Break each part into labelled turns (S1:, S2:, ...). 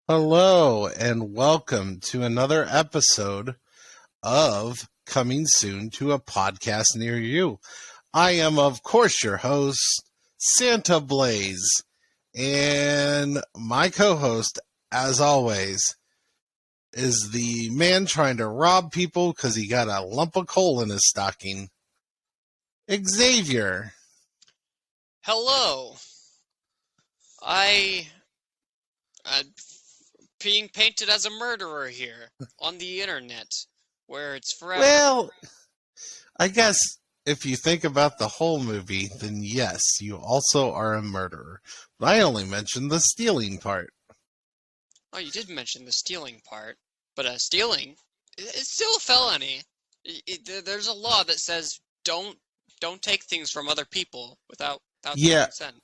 S1: Hello, and welcome to another episode of Coming Soon to a Podcast Near You. I am, of course, your host, Santa Blaze, and my co-host, as always, is the man trying to rob people because he got a lump of coal in his stocking, Xavier.
S2: Hello. I being painted as a murderer here on the internet, where it's forever.
S1: Well, I guess if you think about the whole movie, then yes, you also are a murderer. But I only mentioned the stealing part.
S2: Oh, you did mention the stealing part, but stealing it's still a felony. There's a law that says don't take things from other people without their consent.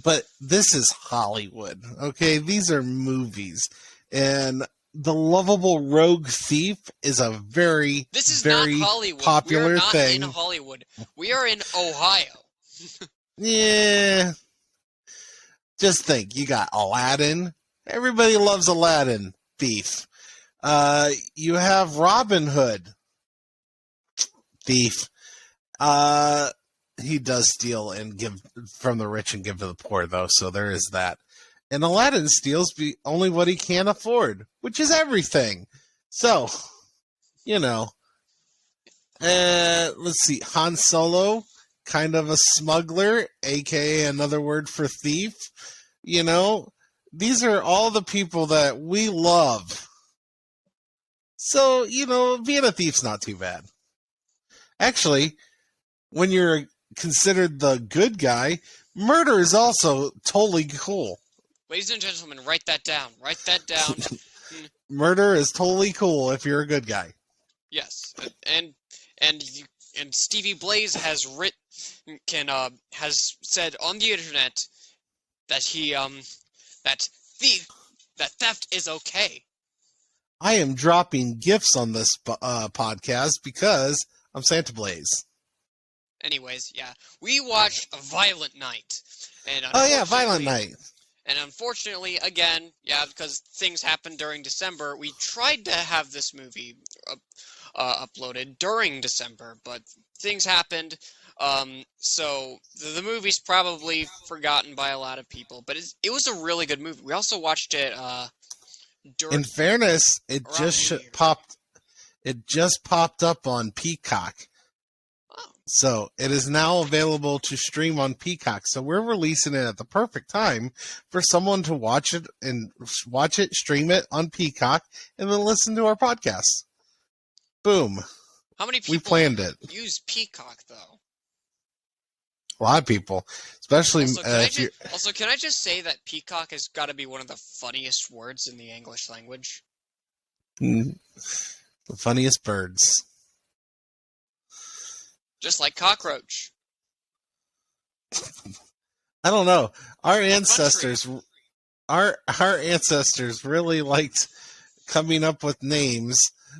S1: But this is Hollywood, okay? These are movies. And the lovable rogue thief is a very
S2: not Hollywood.
S1: Popular
S2: we are not
S1: thing.
S2: in Hollywood. We are in Ohio.
S1: Yeah. Just think, you got Aladdin. Everybody loves Aladdin. Thief. You have Robin Hood. Thief. He does steal and give from the rich and give to the poor, though, so there is that. And Aladdin steals only what he can afford, which is everything. So, let's see. Han Solo, kind of a smuggler, a.k.a. another word for thief. These are all the people that we love. So, being a thief's not too bad. Actually, when you're considered the good guy, murder is also totally cool.
S2: Ladies and gentlemen, write that down. Write that down.
S1: Murder is totally cool if you're a good guy.
S2: Yes, and Stevie Blaze has said on the internet that that theft is okay.
S1: I am dropping gifts on this podcast because I'm Santa Blaze.
S2: Anyways, yeah, we watched Violent Night.
S1: Violent Night.
S2: And unfortunately, again, because things happened during December, we tried to have this movie uploaded during December, but things happened. So the movie's probably forgotten by a lot of people, but it was a really good movie. We also watched it.
S1: In fairness, it just popped up on Peacock. So it is now available to stream on Peacock. So we're releasing it at the perfect time for someone to watch it, stream it on Peacock, and then listen to our podcast. Boom.
S2: How many people
S1: we planned it.
S2: Use Peacock, though?
S1: A lot of people, especially
S2: Also, can I just say that Peacock has got to be one of the funniest words in the English language?
S1: The funniest birds.
S2: Just like cockroach.
S1: I don't know. Our ancestors really liked coming up with names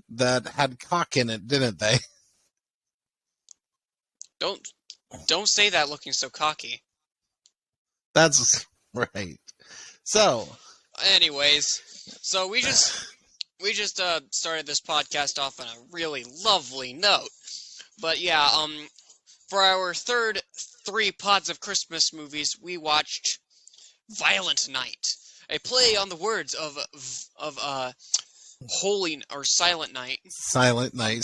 S1: that had cock in it, didn't they?
S2: Don't say that looking so cocky.
S1: That's right. So,
S2: anyways, so we just started this podcast off on a really lovely note. But yeah, for our third 3 pods of Christmas movies, we watched Violent Night, a play on the words of Holy or Silent Night.
S1: Silent Night.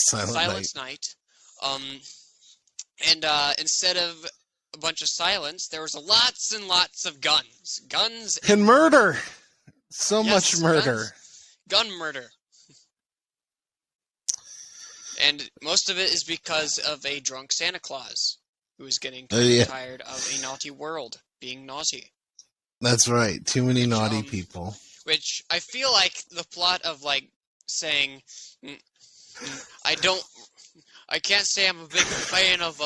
S2: And instead of a bunch of silence, there was lots and lots of guns
S1: and murder. Much murder.
S2: Gun murder. And most of it is because of a drunk Santa Claus who is getting tired of a naughty world being naughty.
S1: That's right. Too many naughty people.
S2: Which I feel like the plot of saying I can't say I'm a big fan of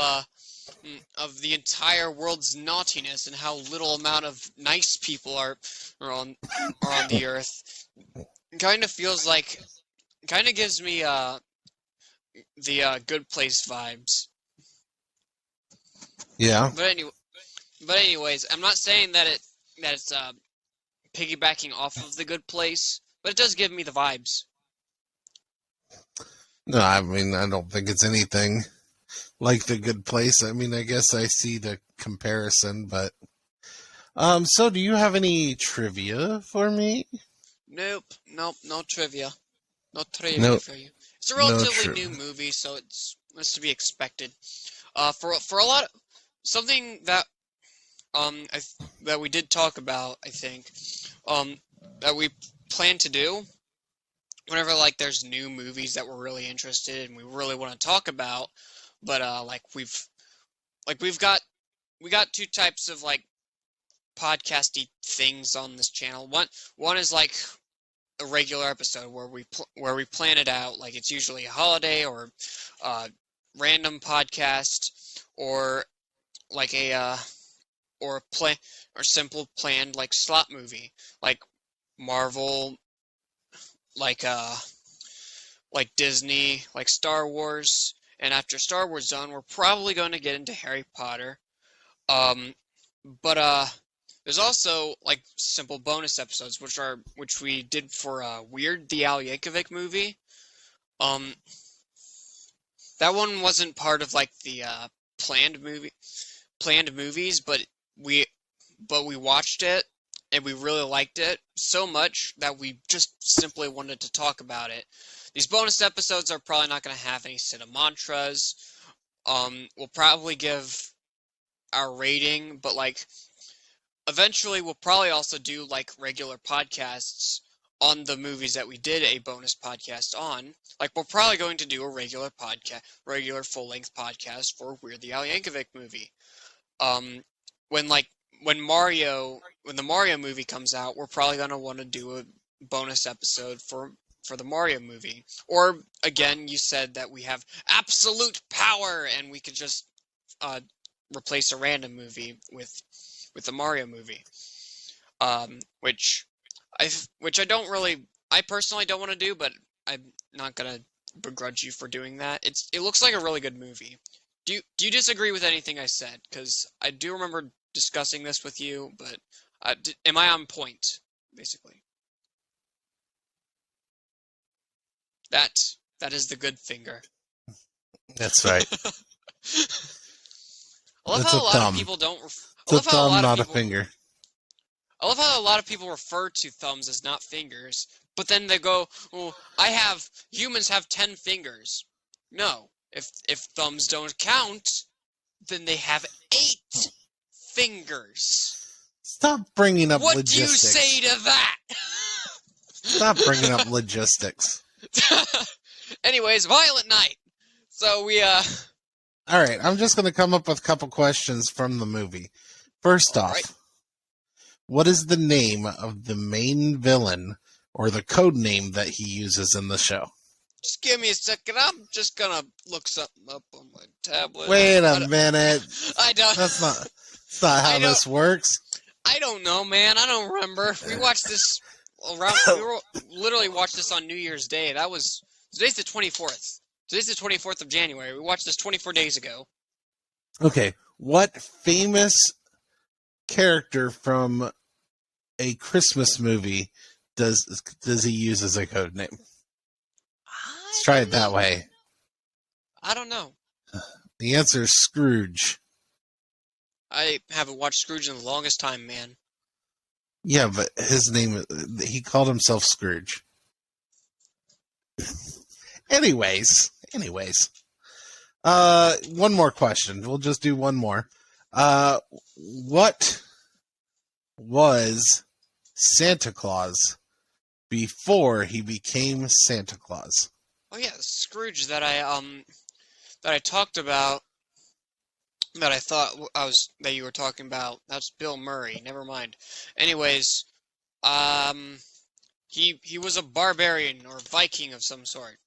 S2: the entire world's naughtiness and how little amount of nice people are on the earth. Kind of gives me the Good Place vibes.
S1: Yeah.
S2: But anyways, I'm not saying that it's piggybacking off of The Good Place, but it does give me the vibes.
S1: No, I mean, I don't think it's anything like The Good Place. I mean, I guess I see the comparison, but so do you have any trivia for me?
S2: Nope, no trivia. No trivia
S1: No,
S2: for you. It's a
S1: no
S2: relatively
S1: trivia.
S2: new movie, so it's to be expected. For a lot of something that that we did talk about, I think, that we plan to do whenever like there's new movies that we're really interested in, we really want to talk about, but we got two types of like podcasty things on this channel. One is like a regular episode where we plan it out, like it's usually a holiday or random podcast or like a or a play or simple planned like slot movie like Marvel, like like Disney, like Star Wars. And after Star Wars done, we're probably going to get into Harry Potter. Um, but there's also like simple bonus episodes, which we did for Weird, the Al Yankovic movie. Um, that one wasn't part of like the planned movies, but we we watched it and we really liked it so much that we just simply wanted to talk about it. These bonus episodes are probably not going to have any cinemantras. We'll probably give our rating, but like eventually we'll probably also do like regular podcasts on the movies that we did a bonus podcast on. Like we're probably going to do a regular full-length podcast for Weird the Al Yankovic movie. When the Mario movie comes out, we're probably gonna want to do a bonus episode for the Mario movie. Or again, you said that we have absolute power and we could just replace a random movie with the Mario movie. Which I personally don't want to do, but I'm not gonna begrudge you for doing that. It looks like a really good movie. Do you disagree with anything I said? Because I do remember discussing this with you, but am I on point, basically? That is the good finger.
S1: That's right.
S2: I love
S1: It's
S2: how
S1: a
S2: a lot of
S1: thumb.
S2: people don't. I
S1: It's a
S2: love how a
S1: thumb,
S2: lot of
S1: not a
S2: people.
S1: finger.
S2: I love how a lot of people refer to thumbs as not fingers, but then they go, "Well, humans have 10 fingers." No, if thumbs don't count, then they have 8 fingers.
S1: Stop bringing up
S2: What
S1: logistics.
S2: do you say to that?
S1: Stop bringing up logistics.
S2: Anyways, Violent Night. So we
S1: All right, I'm just going to come up with a couple questions from the movie. First off,
S2: right.
S1: What is the name of the main villain or the code name that he uses in the show?
S2: Just give me a second. I'm just gonna look something up on my tablet.
S1: Wait a minute.
S2: I don't.
S1: That's not how this works.
S2: I don't know, man. I don't remember. We watched this literally watched this on New Year's Day. Today's the 24th. Today's the 24th of January. We watched this 24 days ago.
S1: Okay, what famous character from a Christmas movie does he use as a code name? Let's try it that way.
S2: I don't know.
S1: The answer is Scrooge.
S2: I haven't watched Scrooge in the longest time, man.
S1: Yeah, but he called himself Scrooge. Anyways. One more question. We'll just do one more. What was Santa Claus before he became Santa Claus?
S2: Oh yeah, Scrooge that I talked about, that I thought that you were talking about. That's Bill Murray. Never mind. Anyways, he was a barbarian or Viking of some sort.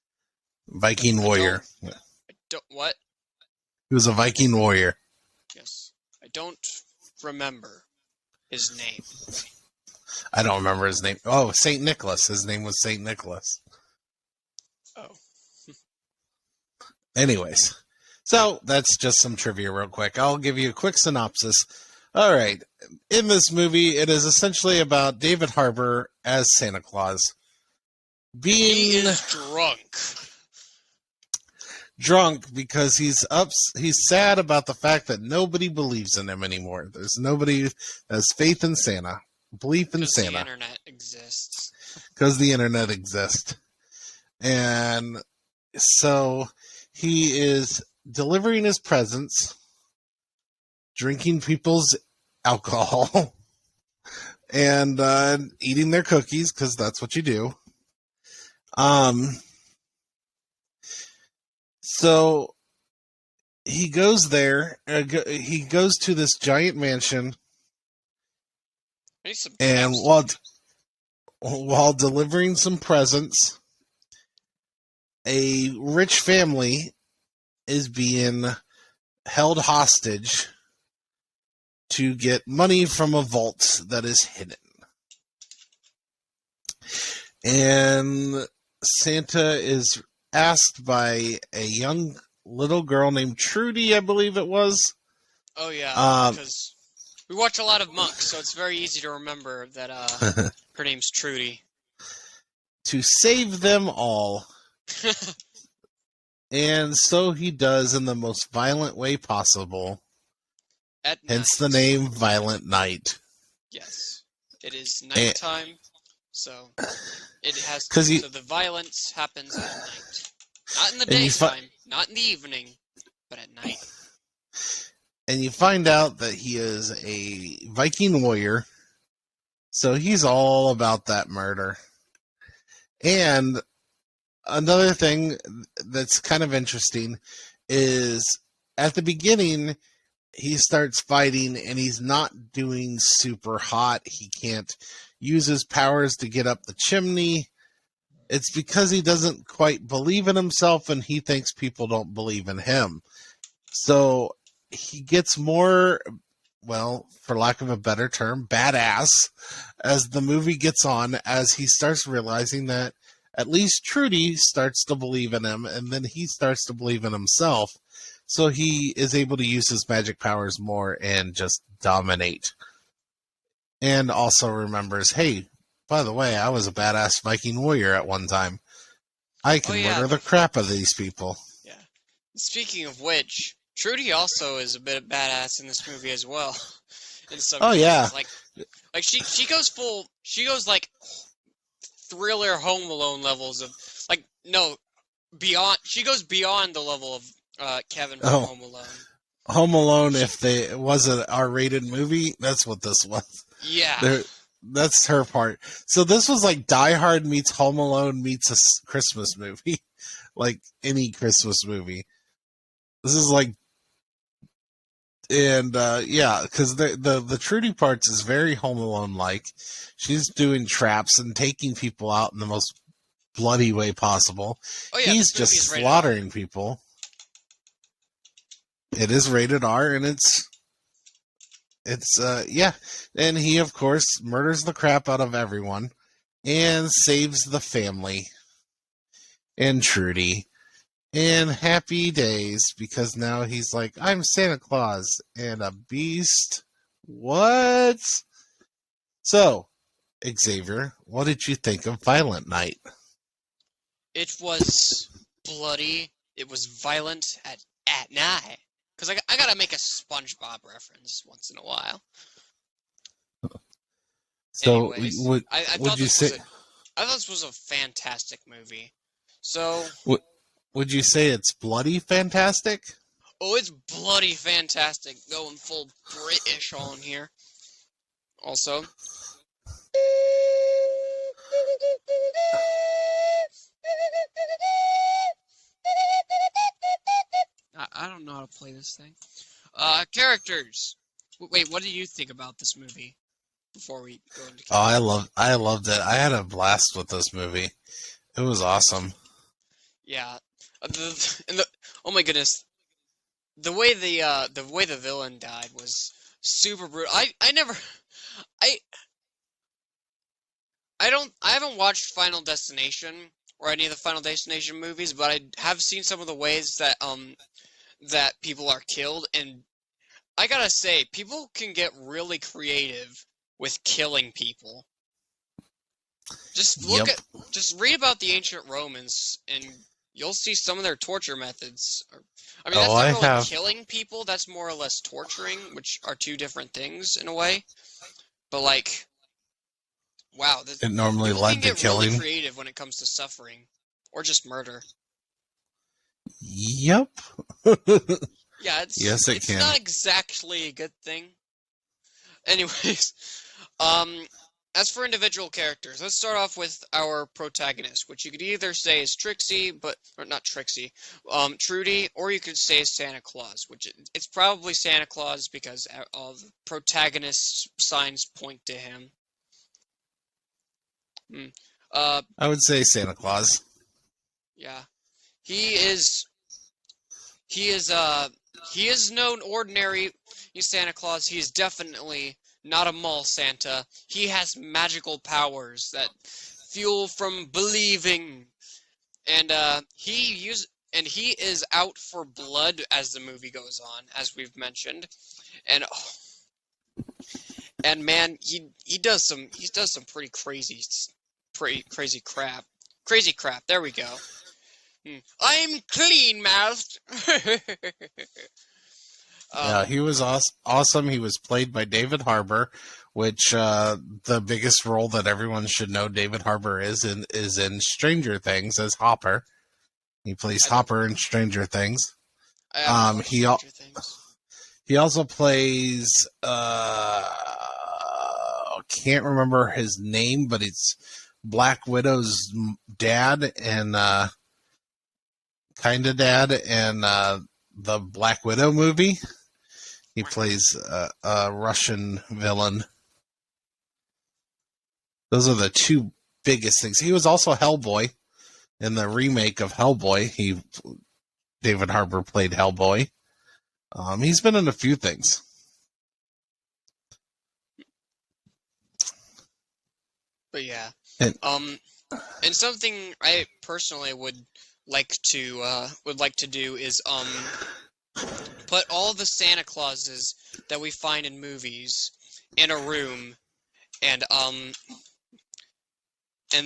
S1: Viking warrior.
S2: What?
S1: He was a Viking warrior.
S2: Yes. I don't remember his name.
S1: I don't remember his name. Oh, St. Nicholas. His name was St. Nicholas.
S2: Oh.
S1: Anyways, so that's just some trivia real quick. I'll give you a quick synopsis All right. In this movie, it is essentially about David Harbour as Santa Claus
S2: He
S1: being
S2: is drunk.
S1: drunk because he's sad about the fact that nobody believes in him anymore. There's nobody that has faith in Santa, belief in
S2: Because the
S1: Santa,
S2: internet exists.
S1: because the internet exists. And so he is delivering his presents, drinking people's alcohol, and eating their cookies, because that's what you do. So he goes there. He goes to this giant mansion,
S2: I need some
S1: and
S2: caps.
S1: while delivering some presents, a rich family is being held hostage to get money from a vault that is hidden. And Santa is asked by a young little girl named Trudy, I believe it was.
S2: Oh yeah, because we watch a lot of Monks, so it's very easy to remember that her name's Trudy.
S1: To save them all. And so he does in the most violent way possible.
S2: At
S1: Hence
S2: night.
S1: the name Violent Night.
S2: Yes. It is nighttime, so it has
S1: Cause
S2: so the violence happens at night. Not in the
S1: and you
S2: daytime, not in the evening, but at night.
S1: And you find out that he is a Viking warrior. So he's all about that murder. And another thing that's kind of interesting is at the beginning, he starts fighting and he's not doing super hot. He can't use his powers to get up the chimney. It's because he doesn't quite believe in himself and he thinks people don't believe in him. So he gets more, well, for lack of a better term, badass as the movie gets on, as he starts realizing that at least Trudy starts to believe in him, and then he starts to believe in himself. So he is able to use his magic powers more and just dominate. And also remembers, hey, by the way, I was a badass Viking warrior at one time. I can murder the crap out of these people.
S2: Yeah. Speaking of which, Trudy also is a bit badass in this movie as well. In some cases.
S1: Yeah.
S2: Like she goes like thriller Home Alone levels of beyond. She goes beyond the level of Kevin from Home Alone.
S1: Home Alone, if it was an R-rated movie, that's what this was.
S2: Yeah.
S1: That's her part. So this was like Die Hard meets Home Alone meets a Christmas movie. Like any Christmas movie. This is like, and yeah, because the Trudy parts is very Home Alone like. She's doing traps and taking people out in the most bloody way possible.
S2: Oh, yeah,
S1: he's just slaughtering people. It is rated R, and it's yeah. And he, of course, murders the crap out of everyone and saves the family and Trudy. And happy days, because now he's like, I'm Santa Claus and a beast. What? So, Xavier, what did you think of Violent Night?
S2: It was bloody. It was violent at night. Because I gotta make a SpongeBob reference once in a while.
S1: So,
S2: anyways, I
S1: would you say?
S2: I thought this was a fantastic movie. So,
S1: would you say it's bloody fantastic?
S2: Oh, it's bloody fantastic. Going full British on here. Also. I don't know how to play this thing. Characters. Wait, what do you think about this movie? Before we go into
S1: I loved it. I had a blast with this movie. It was awesome.
S2: Yeah. Oh my goodness. The way the villain died was super brutal. I haven't watched Final Destination or any of the Final Destination movies, but I have seen some of the ways that that people are killed, and I gotta say, people can get really creative with killing people. Just
S1: Yep.
S2: just read about the ancient Romans, and you'll see some of their torture methods. I mean,
S1: Oh,
S2: that's not
S1: I
S2: really
S1: have.
S2: killing people, that's more or less torturing, which are two different things in a way. But, like, wow,
S1: It normally
S2: people can
S1: led to
S2: get really
S1: killing.
S2: creative when it comes to suffering, or just murder.
S1: Yep.
S2: Yeah,
S1: Yes, it
S2: it's
S1: can.
S2: not exactly a good thing. Anyways, um, as for individual characters, let's start off with our protagonist, which you could either say is Trixie, or not Trixie, Trudy, or you could say is Santa Claus, which it's probably Santa Claus because all the protagonist signs point to him. Hmm.
S1: I would say Santa Claus.
S2: Yeah, he is. He is he is no ordinary Santa Claus. He is definitely not a mall Santa. He has magical powers that fuel from believing. And he is out for blood as the movie goes on, as we've mentioned. And and man, he does some pretty crazy crap. Crazy crap. There we go. I'm clean mouthed.
S1: He was awesome. He was played by David Harbour, which the biggest role that everyone should know David Harbour is in Stranger Things as Hopper. He plays Hopper in Stranger Things.
S2: I haven't watched Stranger Things.
S1: He also plays can't remember his name, but it's Black Widow's dad and kind of dad and the Black Widow movie. He plays a Russian villain. Those are the two biggest things. He was also Hellboy in the remake of Hellboy. David Harbour played Hellboy. He's been in a few things.
S2: But yeah, and something I personally would like to do is put all the Santa Clauses that we find in movies in a room, and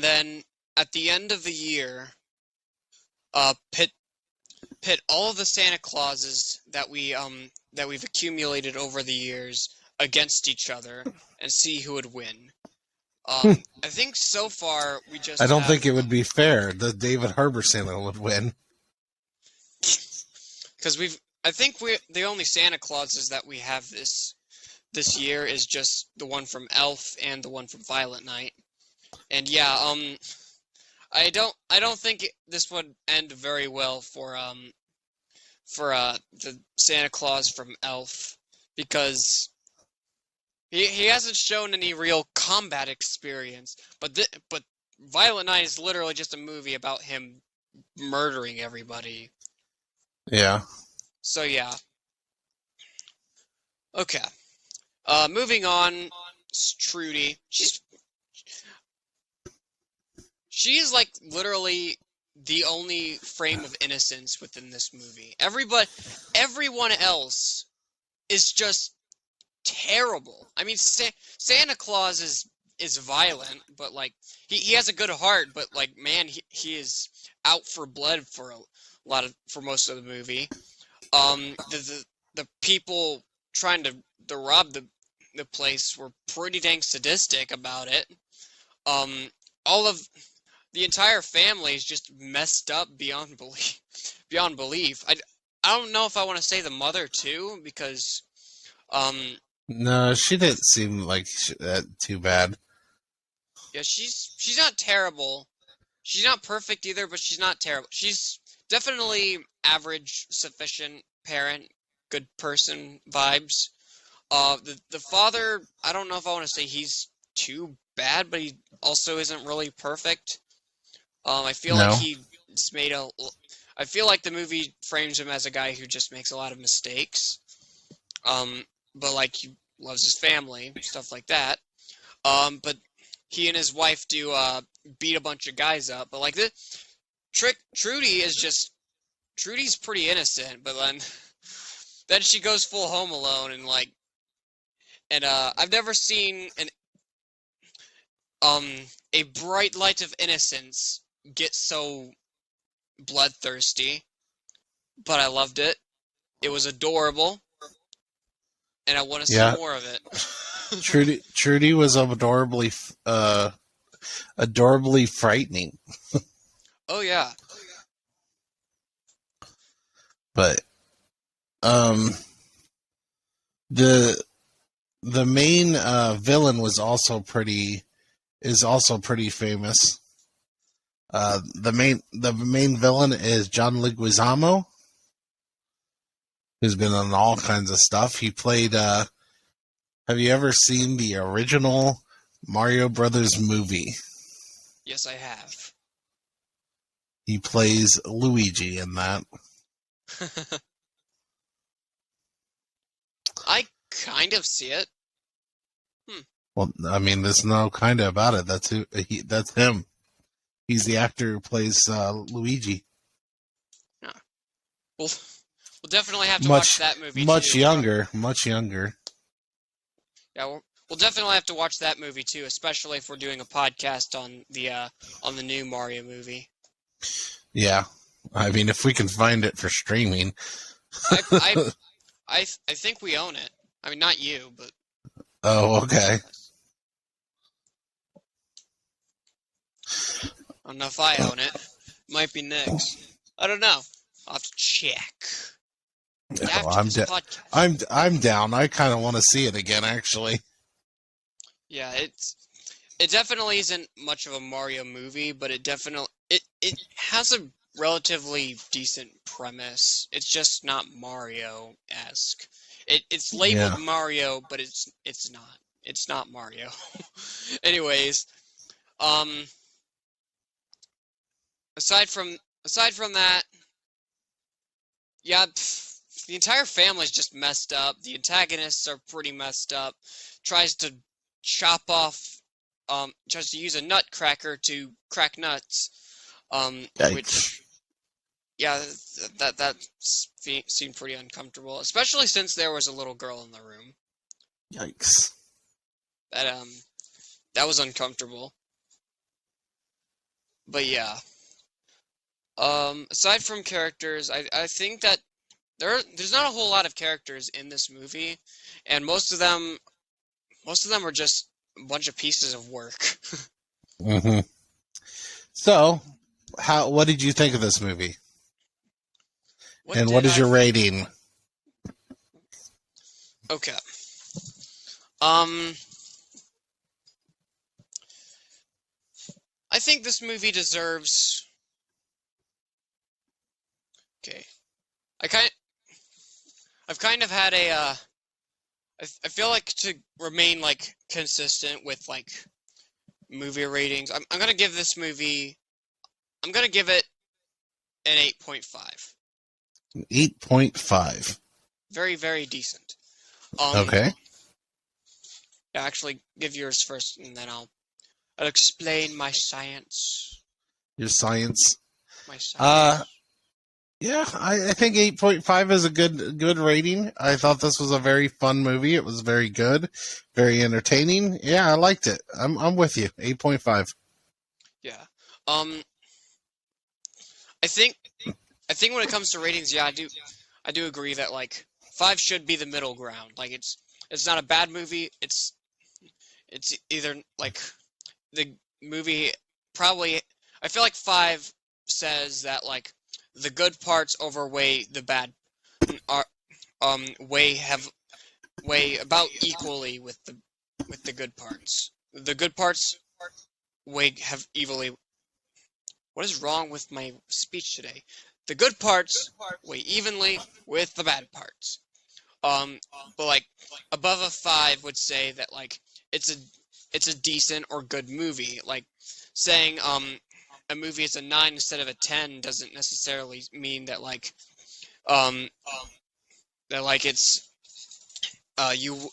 S2: then at the end of the year, pit all of the Santa Clauses that we've accumulated over the years against each other and see who would win. I think so far we just
S1: I don't think it would be fair. The David Harbour Santa would win.
S2: Because the only Santa Clauses that we have this year is just the one from Elf and the one from Violent Night. And yeah, I don't think this would end very well for the Santa Claus from Elf, because he hasn't shown any real combat experience. But Violent Night is literally just a movie about him murdering everybody.
S1: Yeah.
S2: So yeah. Okay. Moving on, Trudy. She's like literally the only frame of innocence within this movie. Everyone else is just terrible. I mean, Santa Claus is violent, but like he has a good heart, but like man, he is out for blood for for most of the movie. The people trying to rob the place were pretty dang sadistic about it. All of the entire family is just messed up beyond belief. Beyond belief. I don't know if I want to say the mother too, because
S1: no, she didn't seem like too bad.
S2: Yeah, she's not terrible. She's not perfect either, but she's not terrible. She's definitely average, sufficient parent, good person vibes. The father, I don't know if I want to say he's too bad, but he also isn't really perfect. I feel like he's made I feel like the movie frames him as a guy who just makes a lot of mistakes. But like he loves his family, stuff like that. But he and his wife do beat a bunch of guys up. But like Trudy's pretty innocent, but then then she goes full Home Alone and I've never seen a bright light of innocence get so bloodthirsty, but I loved it. It was adorable, and I want to see
S1: Yeah,
S2: more of it.
S1: Trudy was adorably frightening.
S2: Oh yeah.
S1: But the main villain is also pretty famous. The main villain is John Leguizamo, who's been on all kinds of stuff. He played. Have you ever seen the original Mario Brothers movie?
S2: Yes, I have.
S1: He plays Luigi in that.
S2: I kind of see it.
S1: Well, I mean, there's no kind of about it. That's him. He's the actor who plays Luigi.
S2: Yeah. We'll definitely have to watch that movie
S1: much
S2: too.
S1: younger.
S2: Yeah, we'll definitely have to watch that movie too, especially if we're doing a podcast on the new Mario movie.
S1: Yeah, I mean, if we can find it for streaming.
S2: I think we own it. I mean, not you, but.
S1: Oh, okay.
S2: I don't know if I own it. Might be next. I don't know. I'll have to check.
S1: Oh, I'm down. I kind of want to see it again, actually.
S2: Yeah, it definitely isn't much of a Mario movie, but it has a relatively decent premise. It's just not Mario-esque. It's labeled Mario, but it's not. It's not Mario. Anyways, aside from that, yeah, the entire family's just messed up. The antagonists are pretty messed up. Tries to use a nutcracker to crack nuts. Which, yeah, that seemed pretty uncomfortable, especially since there was a little girl in the room.
S1: Yikes.
S2: That was uncomfortable. But yeah. Aside from characters, I think that there's not a whole lot of characters in this movie, and most of them are just a bunch of pieces of work.
S1: Mm-hmm. So, what did you think of this movie? What is your rating?
S2: Okay. I think this movie deserves. Okay. I've kind of had a. I feel like to remain like consistent with like movie ratings, I'm gonna give this movie. I'm gonna give it an 8.5.
S1: 8.5.
S2: Very, very decent.
S1: Okay.
S2: Actually, give yours first, and then I'll explain my science.
S1: Your science.
S2: My science.
S1: Yeah, I think 8.5 is a good rating. I thought this was a very fun movie. It was very good, very entertaining. Yeah, I liked it. I'm with you. 8.5.
S2: Yeah. I think when it comes to ratings, yeah, I do agree that like 5 should be the middle ground. Like it's not a bad movie. It's either like the movie probably. I feel like 5 says that like the good parts overweigh the bad, are weigh about equally with the good parts. The good parts have evenly. What is wrong with my speech today? The good parts weigh evenly with the bad parts. But like above a 5 would say that like it's a decent or good movie. Like saying a movie is a 9 instead of a 10 doesn't necessarily mean that like it's you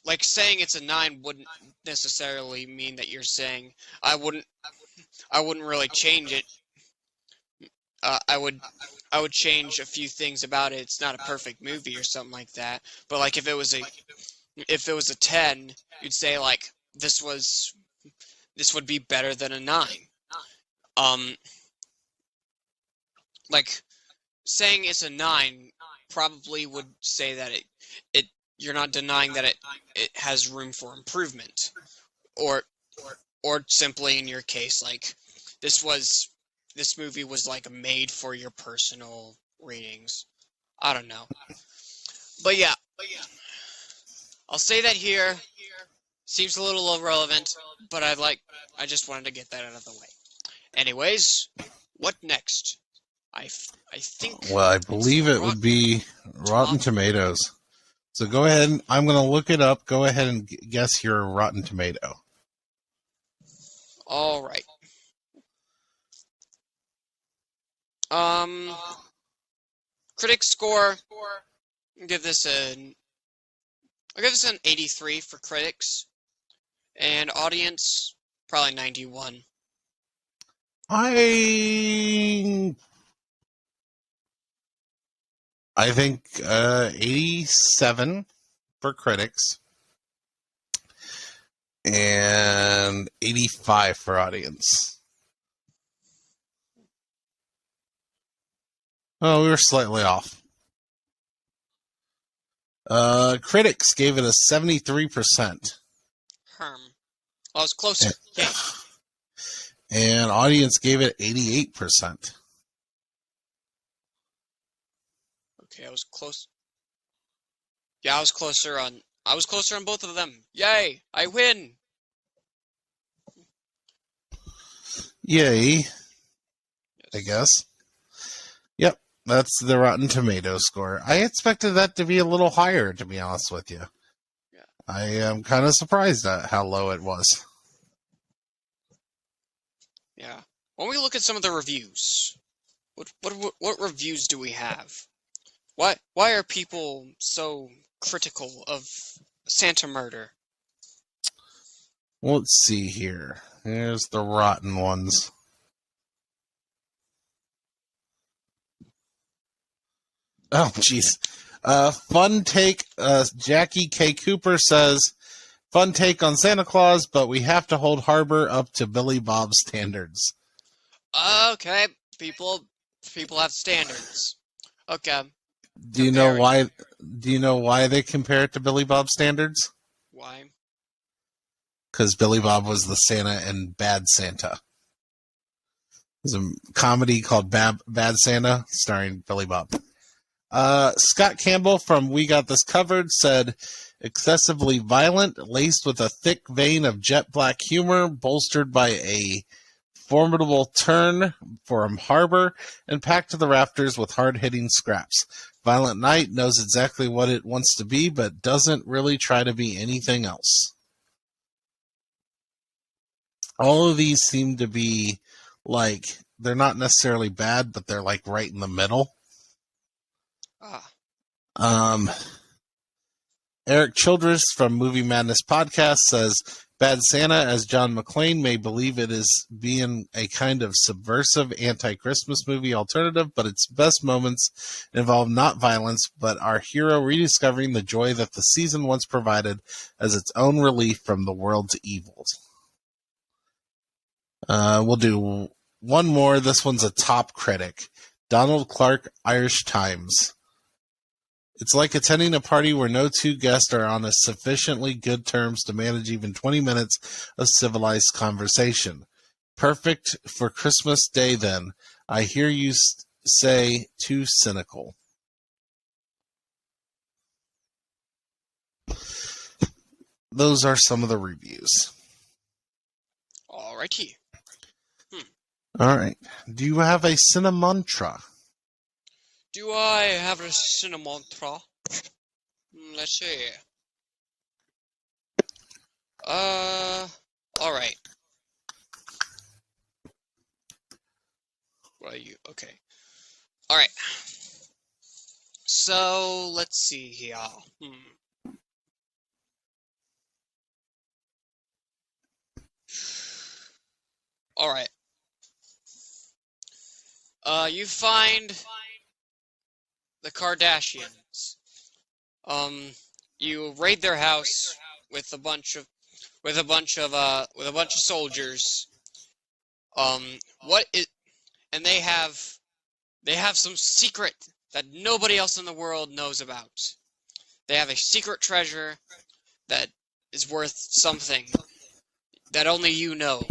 S2: like saying it's a 9 wouldn't necessarily mean that you're saying I wouldn't really change it. I would I would change a few things about it. It's not a perfect movie or something like that. But like if it was a 10, you'd say like this would be better than a 9. Um, like saying it's a 9 probably would say that it you're not denying that it has room for improvement, or simply in your case like this movie was like made for your personal ratings. I don't know. But yeah, I'll say that here. Seems a little irrelevant, but I just wanted to get that out of the way. Anyways, what next? I think
S1: Well, I
S2: it's
S1: believe it would be Rotten Tomatoes. So go ahead. I'm going to look it up. Go ahead and guess your Rotten Tomato.
S2: All right. Critic score. I'll give this an 83 for critics, and audience probably 91.
S1: I think 87 for critics and 85 for audience. Oh, we were slightly off. Critics gave it a 73%.
S2: Well, I was closer. Yay.
S1: And audience gave it 88%.
S2: Okay, I was close. Yeah, I was closer on both of them. Yay! I win!
S1: Yay,
S2: Yes.
S1: I guess. Yep, that's the Rotten Tomato score. I expected that to be a little higher, to be honest with you.
S2: Yeah.
S1: I am kind of surprised at how low it was.
S2: Yeah. When we look at some of the reviews, what reviews do we have? Why are people so critical of Santa Murder?
S1: Well, let's see here. Here's the rotten ones. Oh, jeez. Fun take. Jackie K. Cooper says, fun take on Santa Claus, but we have to hold Harbour up to Billy Bob's standards.
S2: Okay, people have standards. Okay.
S1: Do you know why? Do you know why they compare it to Billy Bob's standards?
S2: Why?
S1: Because Billy Bob was the Santa in Bad Santa. There's a comedy called Bad Santa starring Billy Bob. Scott Campbell from We Got This Covered said, excessively violent, laced with a thick vein of jet black humor, bolstered by a formidable turn from Harbour, and packed to the rafters with hard-hitting scraps. Violent Night knows exactly what it wants to be, but doesn't really try to be anything else. All of these seem to be like, they're not necessarily bad, but they're like right in the middle. Eric Childress from Movie Madness Podcast says, Bad Santa, as John McClane may believe it is being a kind of subversive anti-Christmas movie alternative, but its best moments involve not violence, but our hero rediscovering the joy that the season once provided as its own relief from the world's evils. We'll do one more. This one's a top critic. Donald Clark, Irish Times. It's like attending a party where no two guests are on a sufficiently good terms to manage even 20 minutes of civilized conversation. Perfect for Christmas Day, then. I hear you say too cynical. Those are some of the reviews.
S2: Alrighty.
S1: All right. Do you have a cinemantra?
S2: Do I have a cinemantra? Let's see. Alright. What are you? Okay. Alright. So, let's see here. Alright. You find the Kardashians. You raid their house with a bunch of soldiers. What is and they have some secret that nobody else in the world knows about. They have a secret treasure that is worth something that only you know.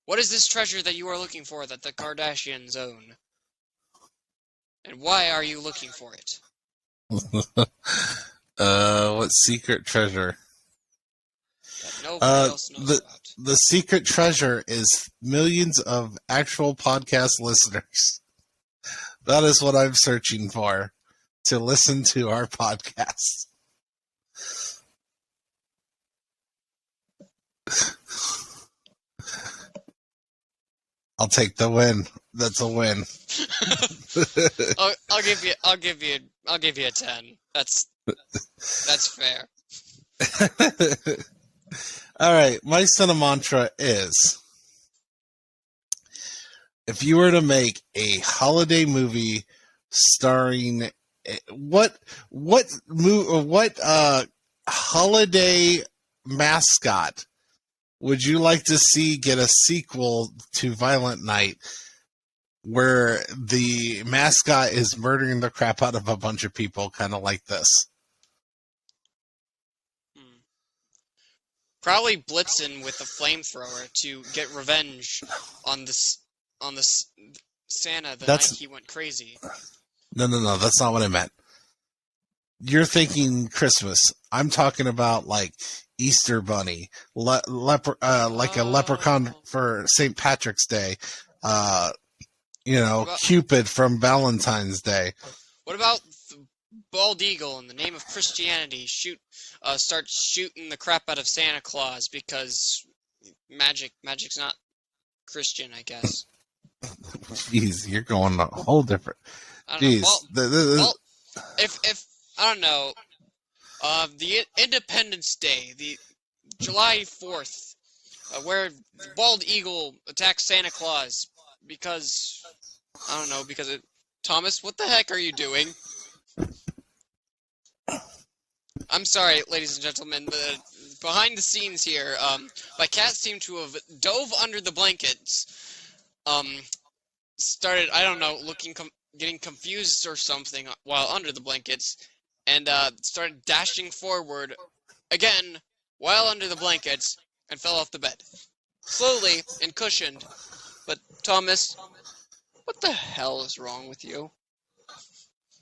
S2: What is this treasure that you are looking for that the Kardashians own? And why are you looking for it?
S1: What secret treasure?
S2: That nobody else knows about.
S1: The secret treasure is millions of actual podcast listeners. That is what I'm searching for, to listen to our podcast. I'll take the win. That's a win.
S2: I'll give you a 10. That's fair.
S1: All right, my Cinemantra is: if you were to make a holiday movie starring what holiday mascot would you like to see get a sequel to Violent Night, where the mascot is murdering the crap out of a bunch of people, kind of like this?
S2: Probably Blitzen with a flamethrower to get revenge on the Santa the night he went crazy.
S1: No, that's not what I meant. You're thinking Christmas. I'm talking about like Easter Bunny, like a leprechaun for St. Patrick's Day. Cupid from Valentine's Day.
S2: What about the bald eagle in the name of Christianity? Start shooting the crap out of Santa Claus because magic's not Christian, I guess.
S1: Jeez, you're going a whole different. Jeez,
S2: if I don't know, the Independence Day, the July 4th, where the bald eagle attacks Santa Claus because I don't know Thomas, what the heck are you doing? I'm sorry, ladies and gentlemen, but behind the scenes here, my cat seemed to have dove under the blankets, started, I don't know, getting confused or something while under the blankets, and started dashing forward again while under the blankets and fell off the bed. Slowly and cushioned. But Thomas, what the hell is wrong with you?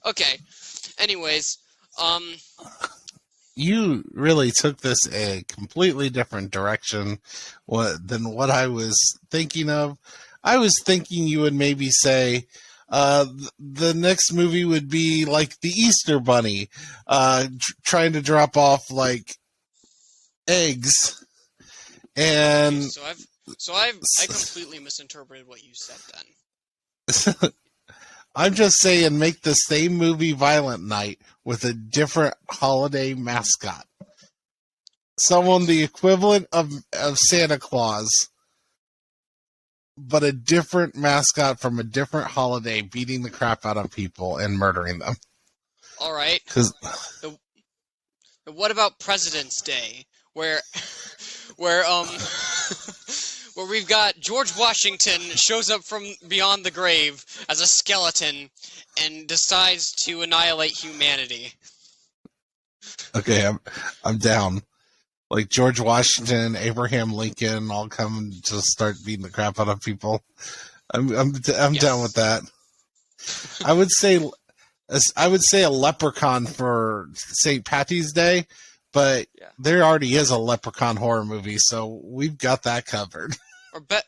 S2: Okay. Anyways,
S1: you really took this a completely different direction than what I was thinking of. I was thinking you would maybe say the next movie would be like the Easter Bunny trying to drop off like eggs. And
S2: I completely misinterpreted what you said then.
S1: I'm just saying, make the same movie Violent Night with a different holiday mascot. Someone the equivalent of Santa Claus, but a different mascot from a different holiday beating the crap out of people and murdering them.
S2: All right. What about President's Day, where we've got George Washington shows up from beyond the grave as a skeleton and decides to annihilate humanity.
S1: Okay, I'm down. Like George Washington, Abraham Lincoln, all come to start beating the crap out of people. I'm down with that. I would say a leprechaun for St. Patty's Day, but there already is a leprechaun horror movie, so we've got that covered.
S2: The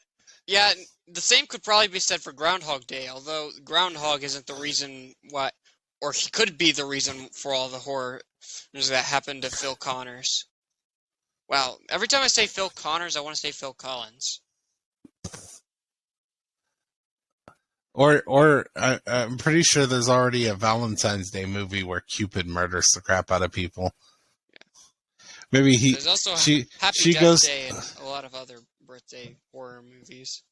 S2: same could probably be said for Groundhog Day, although Groundhog isn't the reason why, or he could be the reason for all the horror that happened to Phil Connors. Wow, every time I say Phil Connors, I want to say Phil Collins.
S1: Or I'm pretty sure there's already a Valentine's Day movie where Cupid murders the crap out of people. Yeah. Maybe
S2: there's also Happy Death Day and a lot of other birthday horror movies.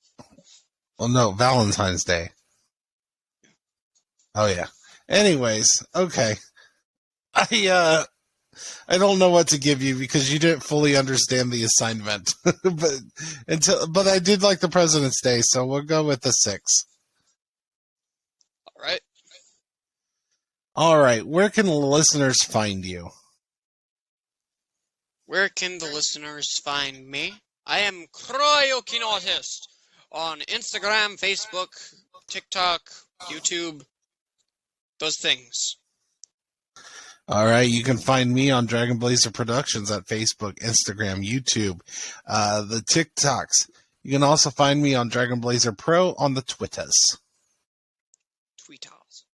S1: Well, no, Valentine's Day. Oh yeah. Anyways, okay. I don't know what to give you because you didn't fully understand the assignment. but I did like the President's Day, so we'll go with the 6.
S2: All right.
S1: All right. Where can listeners find you?
S2: Where can the listeners find me? I am Cryokinetist on Instagram, Facebook, TikTok, YouTube, those things.
S1: All right. You can find me on Dragon Blazer Productions at Facebook, Instagram, YouTube, the TikToks. You can also find me on Dragon Blazer Pro on the Twitters.
S2: Tweeters.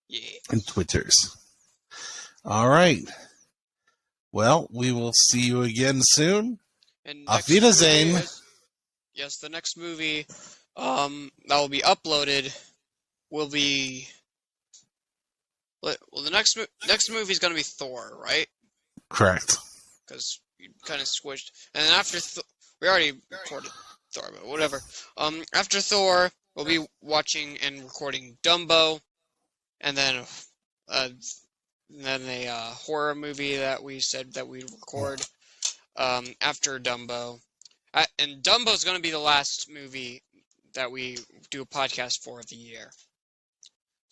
S2: Yeah.
S1: And Twitters. All right. Well, we will see you again soon.
S2: And
S1: Auf Wiedersehen.
S2: Yes, the next movie that will be uploaded will be... Well, the next movie is going to be Thor, right?
S1: Correct.
S2: Because you kind of switched. And then after we already recorded Thor, but whatever. After Thor, we'll be watching and recording Dumbo, and then a horror movie that we said that we'd record after Dumbo. And Dumbo's going to be the last movie that we do a podcast for of the year.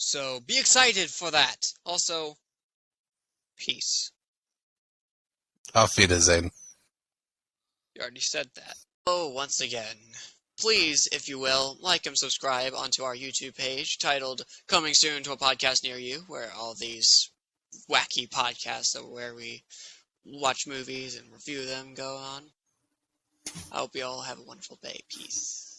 S2: So be excited for that. Also, peace.
S1: Auf Wiedersehen.
S2: You already said that. Oh, once again, please, if you will, like and subscribe onto our YouTube page titled Coming Soon to a Podcast Near You, where all these wacky podcasts where we watch movies and review them go on. I hope you all have a wonderful day. Peace.